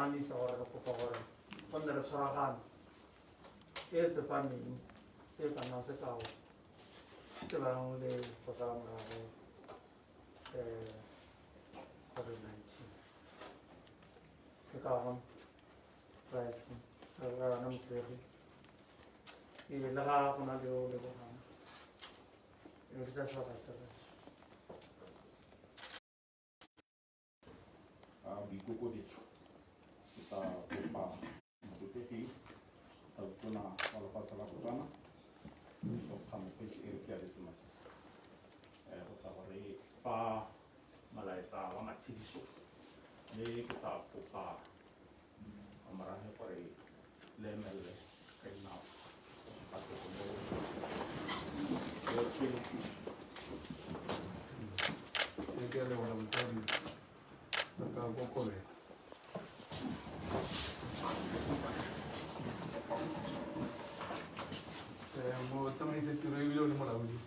naganisa gore re kopa gore gonne re tshwaragane e tsepameng e ka nna sekao ke bang le go sala morago COVID-19 ke ka gona right motleri le ga go na le o lebogana ke tsa sebaka se boikokobetso ke tla kopa motlotegi tla tona wa lefatshe la Botswana Dr. Mokgweetsi Masisi go tla gore fa malaetsa wa matshediso le ke tla kopa morago gore le emelele ka dinao ba tlhokomelo tsamaise tiro e bile o le molaodi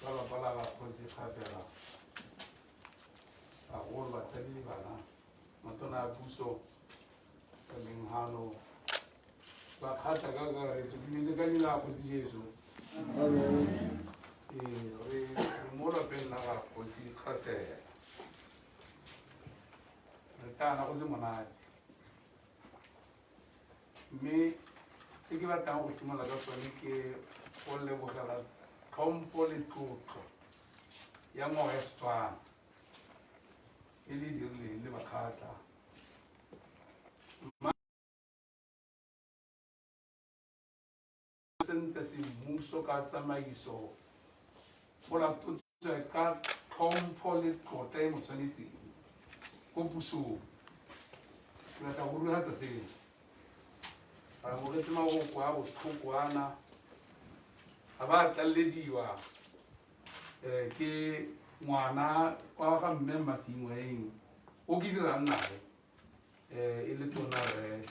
ba lapa la Kgosikgolo bagolo batsadi bana matona a puso ka menghano Bakgatla ka kakaretso ke metse ka leina la Kgosikgolo re mo lapeng la ga Kgosikgolo re tana go se monate mme se ke batlang go simolola ka sone ke go lebogela tlhompho le tlotlo ya ngwao ya Setswana e le dirileng le Bakgatla sente semmuso ka tsamaiso go latotswe ka tlhompho le tlotlo e mo tshwanetseng ko pusong ke batla go rulatsa seno ba mogetse magoko a botlhokwana ga ba tlalelediwa ke ngwana kwa ga mme Mma Seingwaeng o ke dirang nae e le tona re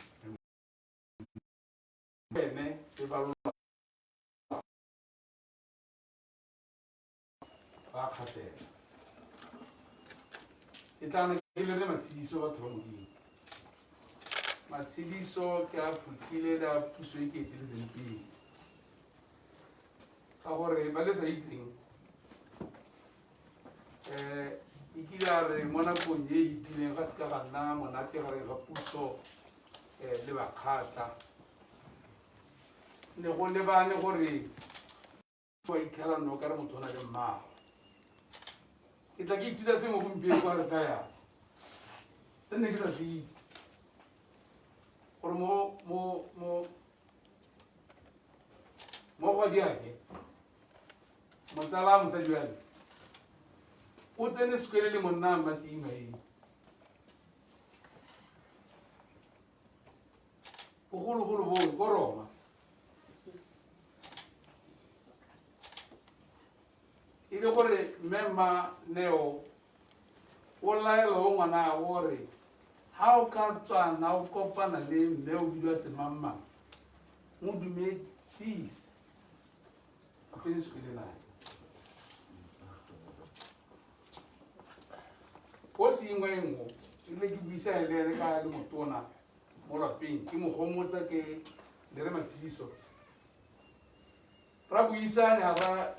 ene e ba Bakgatla e tla ke le matshediso batho ba modimo matshediso ke a futlile da puso e ke eteletseng pele ka gore ba le sa itseng e kile a re mo nakong e itileng ga se ka ga nna monate gare ga puso le Bakgatla ne go lebane gore wa ikgela nno ka re motho o na le mmago ke tla ke ithuta sengwe gompieno kwa re taya se nne ke sa se itse gore mo godiake motsala a mosadi wale o tsene sekwele le monna Mma Seingwaeng bogologolo boo ko Roma e le gore Mma Neo o laela o ngwana a gore ha o ka tswana o kopana le mme o bidwa semammang mo dumedise a tsene sekwele nae ko Seingwaeng o ile ke buisa le ene ka le motona mo lapeng ke mo gomotsa ke le re matshediso ra buisane a ba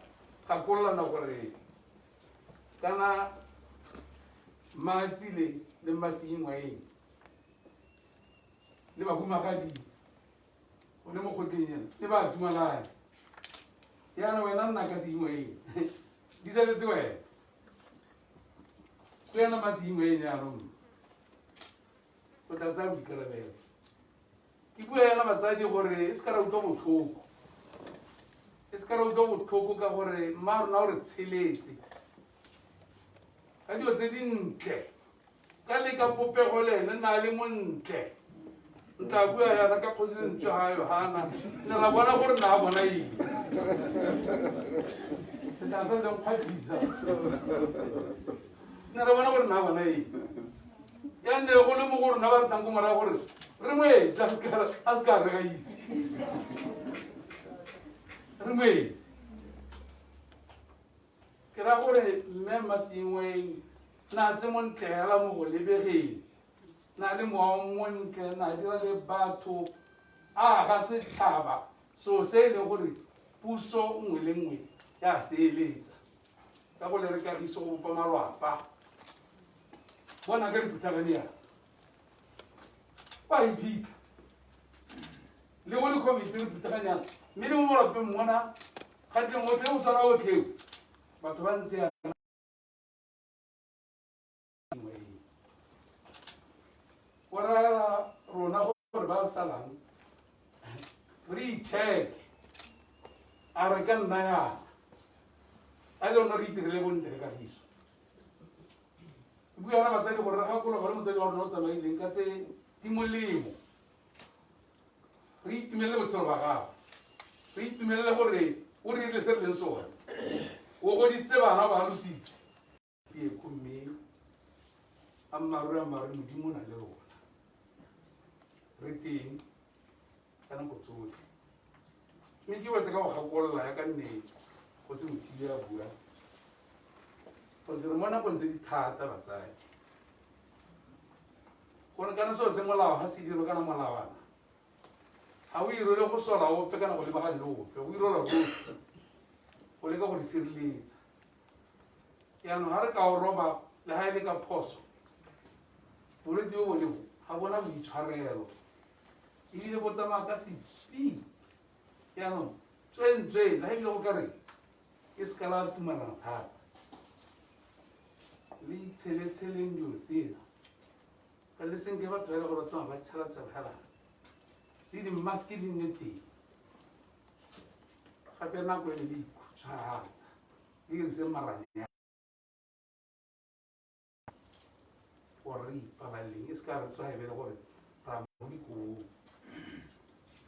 gakololana gore kana Matsile le Mma Seingwaeng le bahumagadi o le mo kgotleng le ba dumalane yana wena nna ka Seingwaeng di saletse wena ko yana Mma Seingwaeng yaanong o tla tsaya boikarabelo ke bua yana batsadi gore e se ka ra utlwa botlhoko e se ka ra utlwa botlhoko ka gore mma rona o re tsheletse ka dilo tse dintle ka le ka popego le ene na le montle ntla bua yana ka Kgosi Linchwe ga Yohana ne ra bona gore na a bona eng se tla sa leng kgwatlisa ne ra bona gore na a bona eng ya nne go le mo gore na ba re tanko mora gore re mwetse a se ka re ga ise re mwetse ra gore Mma Seingwaeng na se montlela mo go lebegeng na le montle na dira le batho a ga setšhaba so se le gore puso nngwe le nngwe ya seeletsa ka go le re kagiso go bopa malwapa bona ka diputlagadiana ba iphitlha le go le komiti re putlaganyana mme le mo malapeng mona kgatlheng otlhe o tshwana otlheo batho ba ntse go raya rona gore ba salang re icheck a re ka nna yana a le ona re itirele bontle re kagiso buana batsadi gore re gakologa gore motsadi wa rona o tsamaileng ka tse di molemo re itumelele botshelo ba gago re itumelele gore o re ile se re leng sone o godisitse bana ba lositse pieko mme a mmaruri modimo na le rona re teng ka nako tsotlhe mme ke wetse ka go gakolola ya ka nnete go se mothile ya bua gore re mo nakong tse di thata batsadi gore kana seo se molao ga se dilo kana molawana ga o irele go sola ope kana go lebagane le ope o irela rotlhe go leka go di sireletsa yaanong ga re ka o roba le ga e le ka phoso bolwetse bo bolebo ga bona boitshwarelo ebile bo tsamaya ka sepi yaanong tswentswe le ga ebile go kare ke se ka la tumalana thata le itshele-tsheleng dilo tsena ka le senke batho ba e le gore ba tsamaya ba tshela-tshegelana le dimaske di nne teng gape nako e le di ikhutshwatsa le dirise maranya gore re ipabaleng e se ka re tswaebele gore ra mo dikong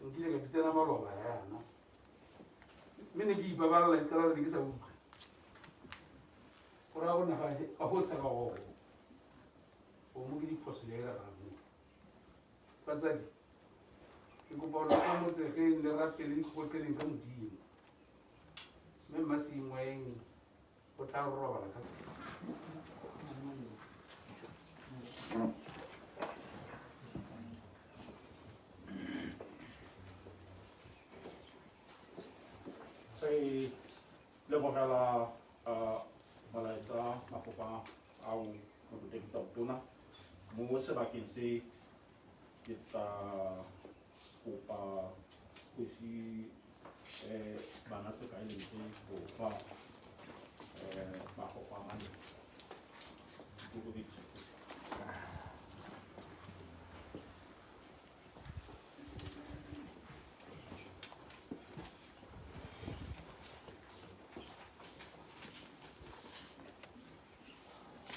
nkile ka ditsena maloba yana mme ne ke ipabalela se kala re ke sa utlwe gore a bona ga go sa ga gogo o mo ke diphoso le eragango batsadi ke kopa gore ka motsegeng le ratele dikgotleleng ka modimo mme Mma Seingwaeng o tla re robala ka re lebogela malaetsa magopa ao mobotekitaotona mo sebakeng se ke tla kopa kgosi bana sekaelentse go fa magopa a mane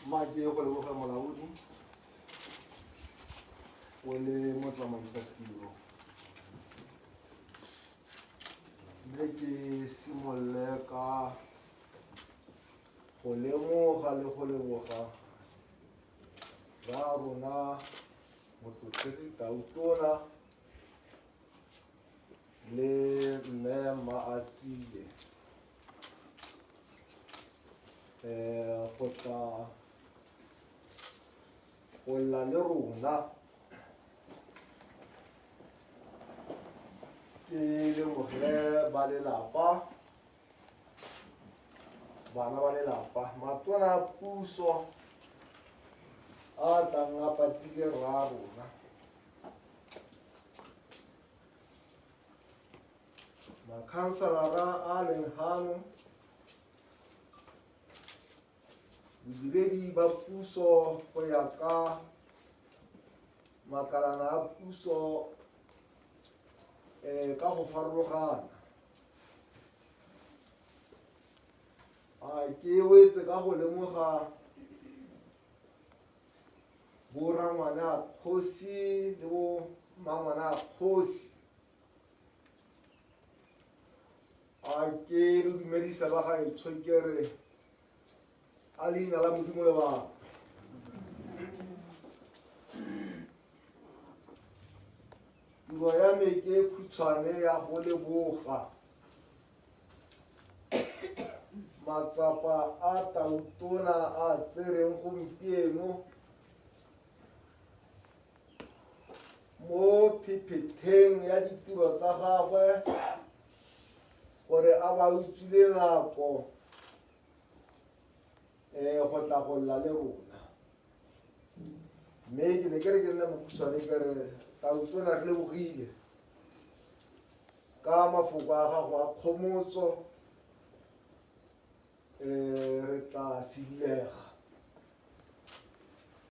Mma ke go leboga molaodi o le motsamaisa tiro mme ke simololle ka go lemoga le go leboga ba rona motlotleitaotona le mme Mma go tla go lla le rona ke lemogile ba lelapa bana ba lelapa matona a puso a tlang a patile ra rona makhanselara a leng gano bodiredi ba puso go ya ka makalana a puso ka go farologana ke wetse ka go lemoga borangwane a kgosi le bo mangwane a kgosi ke le dumedisa ba gaetsho ke re a leina la modimo le bana tiro ya me ke khutshwane ya go leboga matsapa a tautona a tsereng gompieno mo phepheteng ya ditiro tsa gagwe gore a ba utswile nako go tla go lla le rona. Mme ke ne ke re ke nne mokhutswane ke re tautona re lebogile ka mafoko a gago a kgomotso re tla sedega.